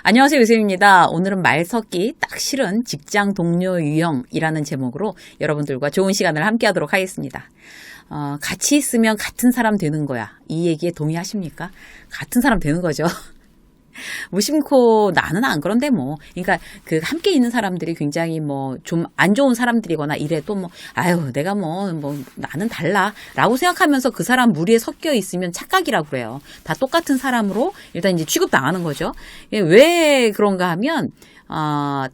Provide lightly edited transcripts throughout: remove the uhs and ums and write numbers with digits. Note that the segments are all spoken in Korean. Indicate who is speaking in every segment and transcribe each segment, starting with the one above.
Speaker 1: 안녕하세요, 요셉입니다. 오늘은 말 섞기 딱 싫은 직장 동료 유형이라는 제목으로 여러분들과 좋은 시간을 함께 하도록 하겠습니다. 같이 있으면 같은 사람 되는 거야. 이 얘기에 동의하십니까? 같은 사람 되는 거죠. 무심코 나는 안 그런데 뭐. 그러니까 그 함께 있는 사람들이 굉장히 뭐 좀 안 좋은 사람들이거나 이래도 뭐 아유 내가 뭐 나는 달라 라고 생각하면서 그 사람 무리에 섞여 있으면 착각이라고 그래요. 다 똑같은 사람으로 일단 이제 취급당하는 거죠. 왜 그런가 하면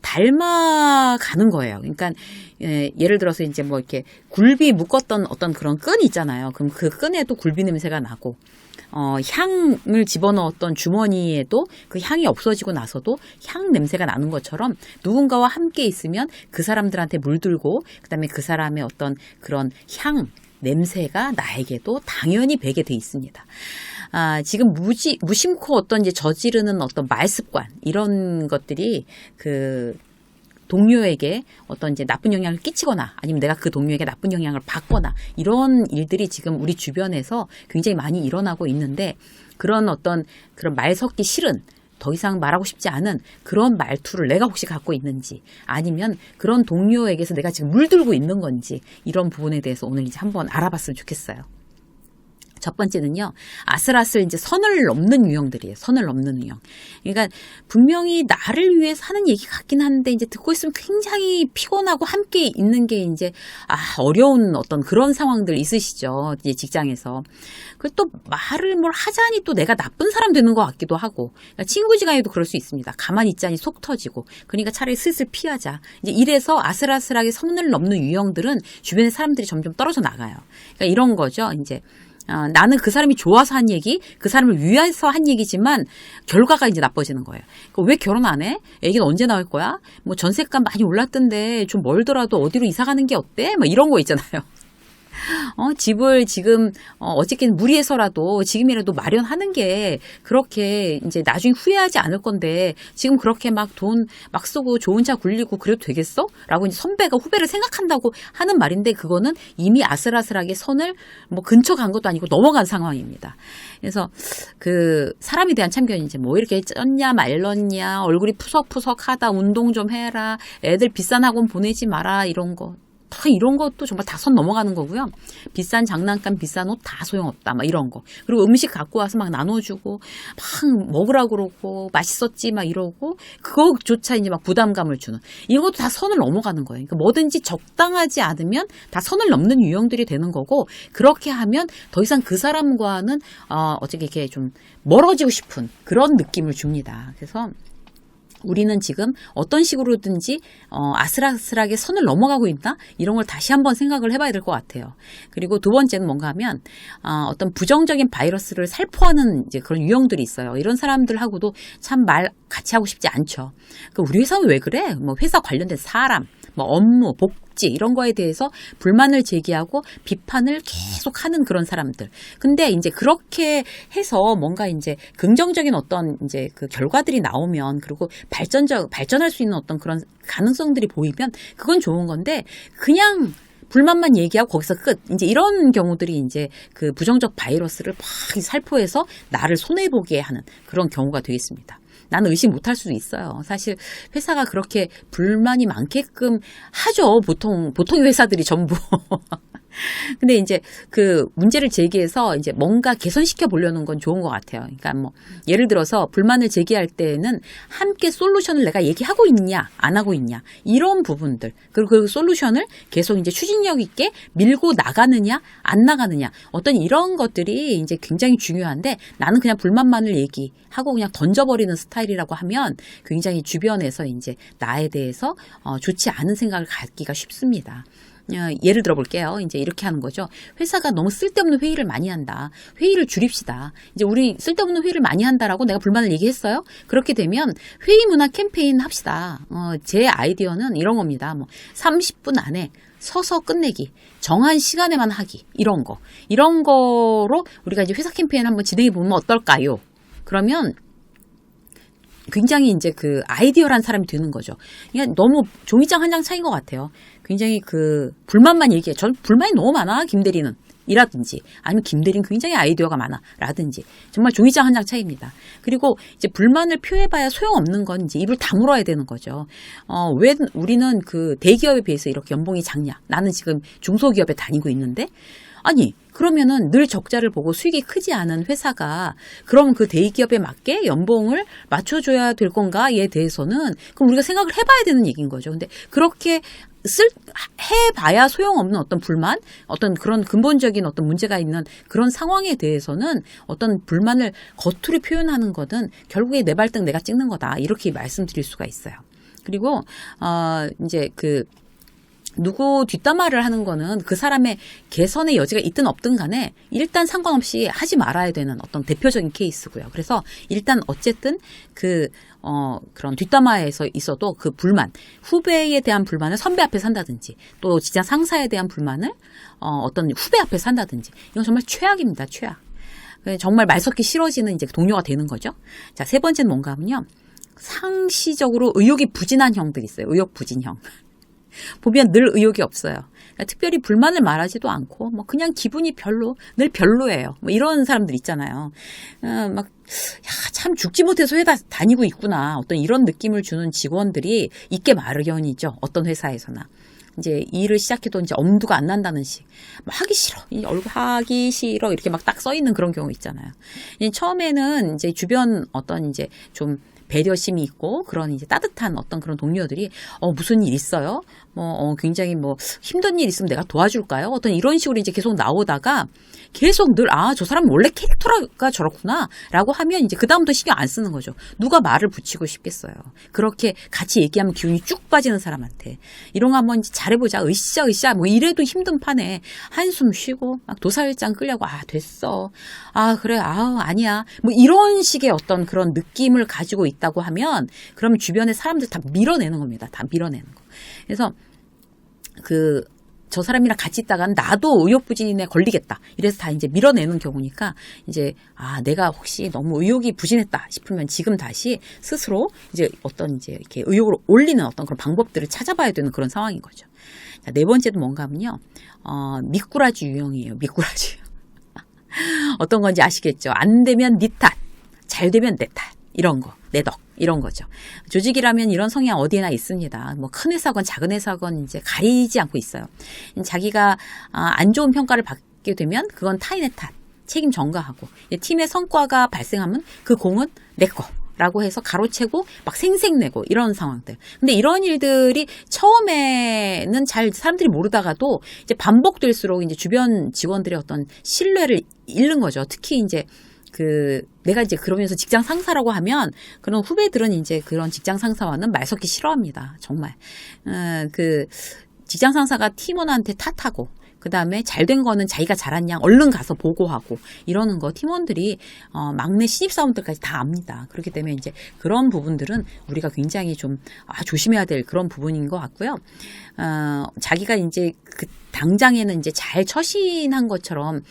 Speaker 1: 닮아가는 거예요. 그러니까 예를 들어서 이제 뭐 이렇게 굴비 묶었던 어떤 그런 끈이 있잖아요. 그럼 그 끈에도 굴비 냄새가 나고 향을 집어넣었던 주머니에도 그 향이 없어지고 나서도 향 냄새가 나는 것처럼 누군가와 함께 있으면 그 사람들한테 물들고 그다음에 그 사람의 어떤 그런 향 냄새가 나에게도 당연히 배게 돼 있습니다. 지금 무심코 어떤 이제 저지르는 어떤 말습관 이런 것들이 그 동료에게 어떤 이제 나쁜 영향을 끼치거나 아니면 내가 그 동료에게 나쁜 영향을 받거나 이런 일들이 지금 우리 주변에서 굉장히 많이 일어나고 있는데 그런 어떤 그런 말 섞기 싫은 더 이상 말하고 싶지 않은 그런 말투를 내가 혹시 갖고 있는지 아니면 그런 동료에게서 내가 지금 물들고 있는 건지 이런 부분에 대해서 오늘 이제 한번 알아봤으면 좋겠어요. 첫 번째는요, 아슬아슬 이제 선을 넘는 유형들이에요. 선을 넘는 유형. 그러니까 분명히 나를 위해서 하는 얘기 같긴 한데 이제 듣고 있으면 굉장히 피곤하고 함께 있는 게 이제 어려운 어떤 그런 상황들 있으시죠. 이제 직장에서. 그 또 말을 뭘 하자니 또 내가 나쁜 사람 되는 것 같기도 하고. 그러니까 친구지간에도 그럴 수 있습니다. 가만히 있자니 속 터지고. 그러니까 차라리 슬슬 피하자. 이제 이래서 아슬아슬하게 선을 넘는 유형들은 주변의 사람들이 점점 떨어져 나가요. 그러니까 이런 거죠. 이제. 나는 그 사람이 좋아서 한 얘기, 그 사람을 위해서 한 얘기지만 결과가 이제 나빠지는 거예요. 왜 결혼 안 해? 애기는 언제 나올 거야? 뭐 전세값 많이 올랐던데 좀 멀더라도 어디로 이사 가는 게 어때? 뭐 이런 거 있잖아요. 집을 지금 어쨌든 무리해서라도 지금이라도 마련하는 게 그렇게 이제 나중에 후회하지 않을 건데 지금 그렇게 막 돈 막 쓰고 좋은 차 굴리고 그래도 되겠어? 라고 이제 선배가 후배를 생각한다고 하는 말인데 그거는 이미 아슬아슬하게 선을 뭐 근처 간 것도 아니고 넘어간 상황입니다. 그래서 그 사람에 대한 참견이 이제 뭐 이렇게 쪘냐 말랐냐 얼굴이 푸석푸석하다 운동 좀 해라 애들 비싼 학원 보내지 마라 이런 거. 다 이런 것도 정말 다 선 넘어가는 거고요. 비싼 장난감, 비싼 옷 다 소용없다. 막 이런 거. 그리고 음식 갖고 와서 막 나눠주고 막 먹으라고 그러고 맛있었지 막 이러고 그거조차 이제 막 부담감을 주는 이것도 다 선을 넘어가는 거예요. 그러니까 뭐든지 적당하지 않으면 다 선을 넘는 유형들이 되는 거고 그렇게 하면 더 이상 그 사람과는 어떻게 이렇게 좀 멀어지고 싶은 그런 느낌을 줍니다. 그래서 우리는 지금 어떤 식으로든지 아슬아슬하게 선을 넘어가고 있나? 이런 걸 다시 한번 생각을 해봐야 될 것 같아요. 그리고 두 번째는 뭔가 하면 어떤 부정적인 바이러스를 살포하는 이제 그런 유형들이 있어요. 이런 사람들하고도 참 말 같이 하고 싶지 않죠. 그러니까 우리 회사는 왜 그래? 뭐 회사 관련된 사람, 뭐 업무, 복지 이런 거에 대해서 불만을 제기하고 비판을 계속 하는 그런 사람들. 근데 이제 그렇게 해서 뭔가 이제 긍정적인 어떤 이제 그 결과들이 나오면 그리고 발전할 수 있는 어떤 그런 가능성들이 보이면 그건 좋은 건데 그냥 불만만 얘기하고 거기서 끝. 이제 이런 경우들이 이제 그 부정적 바이러스를 막 살포해서 나를 손해보게 하는 그런 경우가 되겠습니다. 나는 의심 못할 수도 있어요. 사실 회사가 그렇게 불만이 많게끔 하죠. 보통 회사들이 전부. 근데 이제 그 문제를 제기해서 이제 뭔가 개선시켜 보려는 건 좋은 것 같아요. 그러니까 뭐 예를 들어서 불만을 제기할 때에는 함께 솔루션을 내가 얘기하고 있냐, 안 하고 있냐 이런 부분들 그리고 그 솔루션을 계속 이제 추진력 있게 밀고 나가느냐, 안 나가느냐 어떤 이런 것들이 이제 굉장히 중요한데 나는 그냥 불만만을 얘기하고 그냥 던져버리는 스타일이라고 하면 굉장히 주변에서 이제 나에 대해서 좋지 않은 생각을 갖기가 쉽습니다. 예를 들어 볼게요. 이제 이렇게 하는 거죠. 회사가 너무 쓸데없는 회의를 많이 한다. 회의를 줄입시다. 이제 우리 쓸데없는 회의를 많이 한다라고 내가 불만을 얘기했어요. 그렇게 되면 회의 문화 캠페인 합시다. 제 아이디어는 이런 겁니다. 뭐 30분 안에 서서 끝내기, 정한 시간에만 하기, 이런 거로 우리가 이제 회사 캠페인 한번 진행해 보면 어떨까요? 그러면 굉장히 이제 그 아이디어란 사람이 되는 거죠. 그러니까 너무 종이장 한 장 차이인 것 같아요. 굉장히 그 불만만 얘기해. 전 불만이 너무 많아, 김대리는. 이라든지 아니면 김대리는 굉장히 아이디어가 많아 라든지 정말 종이장 한 장 차이입니다. 그리고 이제 불만을 표해봐야 소용없는 건 이제 입을 다물어야 되는 거죠. 왜 우리는 그 대기업에 비해서 이렇게 연봉이 작냐? 나는 지금 중소기업에 다니고 있는데 아니 그러면은 늘 적자를 보고 수익이 크지 않은 회사가 그럼 그 대기업에 맞게 연봉을 맞춰줘야 될 건가에 대해서는 그럼 우리가 생각을 해봐야 되는 얘기인 거죠. 근데 그렇게 해봐야 소용없는 어떤 불만, 어떤 그런 근본적인 어떤 문제가 있는 그런 상황에 대해서는 어떤 불만을 겉으로 표현하는 거든 결국에 내 발등 내가 찍는 거다. 이렇게 말씀드릴 수가 있어요. 그리고, 이제 누구 뒷담화를 하는 거는 그 사람의 개선의 여지가 있든 없든 간에 일단 상관없이 하지 말아야 되는 어떤 대표적인 케이스고요. 그래서 일단 어쨌든 그런 뒷담화에서 있어도 그 불만, 후배에 대한 불만을 선배 앞에 산다든지 또 직장 상사에 대한 불만을 어떤 후배 앞에 산다든지 이건 정말 최악입니다. 최악. 정말 말 섞기 싫어지는 이제 동료가 되는 거죠. 자, 세 번째는 뭔가 하면요. 상시적으로 의욕이 부진한 형들이 있어요. 의욕 부진형. 보면 늘 의욕이 없어요. 그러니까 특별히 불만을 말하지도 않고 뭐 그냥 기분이 늘 별로예요. 뭐 이런 사람들 있잖아요. 참 죽지 못해서 회사 다니고 있구나. 어떤 이런 느낌을 주는 직원들이 있게 마련이죠. 어떤 회사에서나. 이제 일을 시작해도 이제 엄두가 안 난다는 식. 하기 싫어. 이 얼굴 하기 싫어. 이렇게 막 딱 써 있는 그런 경우 있잖아요. 처음에는 이제 주변 어떤 이제 좀 배려심이 있고 그런 이제 따뜻한 어떤 그런 동료들이 무슨 일 있어요? 굉장히 힘든 일 있으면 내가 도와줄까요? 어떤 이런 식으로 이제 계속 나오다가 계속 늘 저 사람 원래 캐릭터가 저렇구나 라고 하면 이제 그다음부터 신경 안 쓰는 거죠. 누가 말을 붙이고 싶겠어요. 그렇게 같이 얘기하면 기운이 쭉 빠지는 사람한테 이런 거 한번 잘해보자. 으쌰 이래도 힘든 판에 한숨 쉬고 막 도사일장 끌려고 됐어. 그래 아니야. 이런 식의 어떤 그런 느낌을 가지고 있다고 하면 그러면 주변의 사람들 다 밀어내는 겁니다. 다 밀어내는 거. 그래서 저 사람이랑 같이 있다가는 나도 의욕부진에 걸리겠다. 이래서 다 이제 밀어내는 경우니까 이제 내가 혹시 너무 의욕이 부진했다 싶으면 지금 다시 스스로 이제 어떤 이제 이렇게 의욕을 올리는 어떤 그런 방법들을 찾아봐야 되는 그런 상황인 거죠. 자, 네 번째도 뭔가 하면요. 미꾸라지 유형이에요. 미꾸라지. 어떤 건지 아시겠죠? 안 되면 네 탓, 잘 되면 내 탓. 이런 거, 내 덕, 이런 거죠. 조직이라면 이런 성향 어디에나 있습니다. 큰 회사건 작은 회사건 이제 가리지 않고 있어요. 자기가 안 좋은 평가를 받게 되면 그건 타인의 탓, 책임 전가하고 팀의 성과가 발생하면 그 공은 내 거. 라고 해서 가로채고 막 생색내고 이런 상황들. 근데 이런 일들이 처음에는 잘 사람들이 모르다가도 이제 반복될수록 이제 주변 직원들의 어떤 신뢰를 잃는 거죠. 특히 이제 내가 이제 그러면서 직장 상사라고 하면 그런 후배들은 이제 그런 직장 상사와는 말 섞기 싫어합니다. 정말. 직장 상사가 팀원한테 탓하고 그 다음에 잘된 거는 자기가 잘한 양 얼른 가서 보고하고 이러는 거 팀원들이 막내 신입사원들까지 다 압니다. 그렇기 때문에 이제 그런 부분들은 우리가 굉장히 좀 조심해야 될 그런 부분인 것 같고요. 자기가 이제 당장에는 이제 잘 처신한 것처럼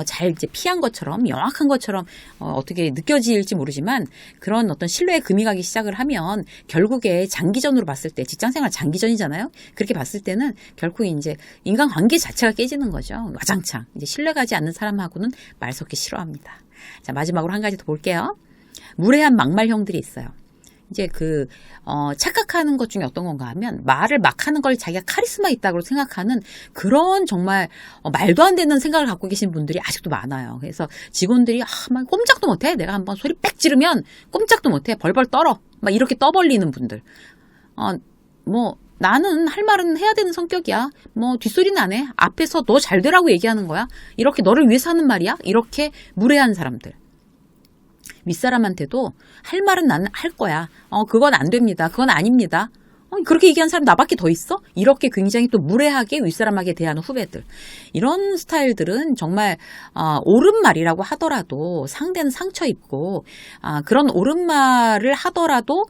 Speaker 1: 잘 이제 피한 것처럼 명확한 것처럼 어떻게 느껴질지 모르지만 그런 어떤 신뢰에 금이 가기 시작을 하면 결국에 장기전으로 봤을 때 직장생활 장기전이잖아요. 그렇게 봤을 때는 결국 이제 인간관계 자체가 깨지는 거죠. 와장창 이제 신뢰가지 않는 사람하고는 말 섞기 싫어합니다. 자, 마지막으로 한 가지 더 볼게요. 무례한 막말형들이 있어요. 이제 착각하는 것 중에 어떤 건가 하면 말을 막 하는 걸 자기가 카리스마 있다고 생각하는 그런 정말 말도 안 되는 생각을 갖고 계신 분들이 아직도 많아요. 그래서 직원들이 막 꼼짝도 못해. 내가 한번 소리 빽 지르면 꼼짝도 못해. 벌벌 떨어. 막 이렇게 떠벌리는 분들. 나는 할 말은 해야 되는 성격이야. 뒷소리는 안 해. 앞에서 너 잘 되라고 얘기하는 거야. 이렇게 너를 위해서 하는 말이야. 이렇게 무례한 사람들. 윗사람한테도 할 말은 나는 할 거야. 그건 안 됩니다. 그건 아닙니다. 그렇게 얘기하는 사람 나밖에 더 있어? 이렇게 굉장히 또 무례하게 윗사람에게 대하는 후배들. 이런 스타일들은 정말 옳은 말이라고 하더라도 상대는 상처 입고 그런 옳은 말을 하더라도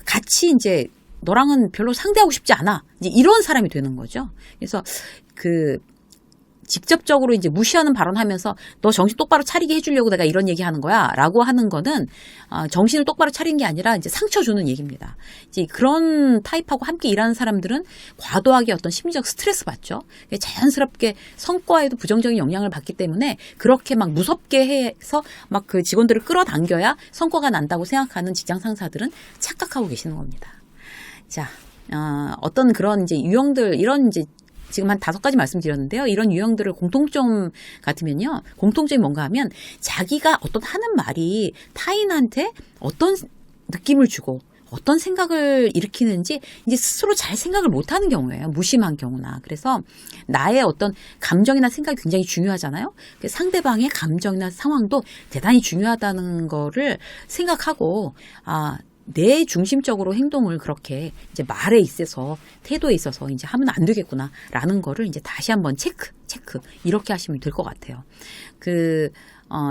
Speaker 1: 같이 이제 너랑은 별로 상대하고 싶지 않아. 이제 이런 사람이 되는 거죠. 그래서 직접적으로 이제 무시하는 발언하면서 너 정신 똑바로 차리게 해주려고 내가 이런 얘기하는 거야라고 하는 거는 정신을 똑바로 차리는 게 아니라 이제 상처 주는 얘기입니다. 이제 그런 타입하고 함께 일하는 사람들은 과도하게 어떤 심리적 스트레스 받죠. 자연스럽게 성과에도 부정적인 영향을 받기 때문에 그렇게 막 무섭게 해서 막 그 직원들을 끌어당겨야 성과가 난다고 생각하는 직장 상사들은 착각하고 계시는 겁니다. 자, 어떤 그런 이제 유형들 이런 이제 지금 한 5가지 말씀드렸는데요. 이런 유형들을 공통점 같으면요. 공통점이 뭔가 하면 자기가 어떤 하는 말이 타인한테 어떤 느낌을 주고 어떤 생각을 일으키는지 이제 스스로 잘 생각을 못하는 경우예요. 무심한 경우나. 그래서 나의 어떤 감정이나 생각이 굉장히 중요하잖아요. 상대방의 감정이나 상황도 대단히 중요하다는 거를 생각하고 내 중심적으로 행동을 그렇게 이제 말에 있어서 태도에 있어서 이제 하면 안 되겠구나라는 거를 이제 다시 한번 체크 이렇게 하시면 될 것 같아요.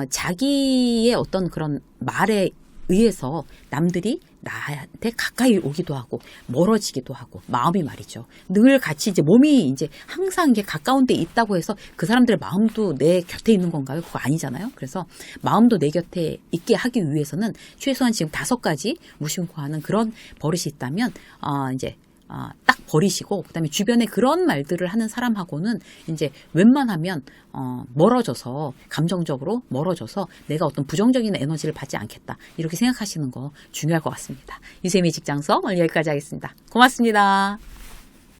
Speaker 1: 자기의 어떤 그런 말에 의해서 남들이 나한테 가까이 오기도 하고 멀어지기도 하고 마음이 말이죠. 늘 같이 이제 몸이 이제 항상 이게 가까운 데 있다고 해서 그 사람들의 마음도 내 곁에 있는 건가요? 그거 아니잖아요. 그래서 마음도 내 곁에 있게 하기 위해서는 최소한 지금 5가지 무심코 하는 그런 버릇이 있다면 이제 딱 버리시고 그다음에 주변에 그런 말들을 하는 사람하고는 이제 웬만하면 멀어져서 감정적으로 멀어져서 내가 어떤 부정적인 에너지를 받지 않겠다 이렇게 생각하시는 거 중요할 것 같습니다. 유세미 직장서 오늘 여기까지 하겠습니다. 고맙습니다.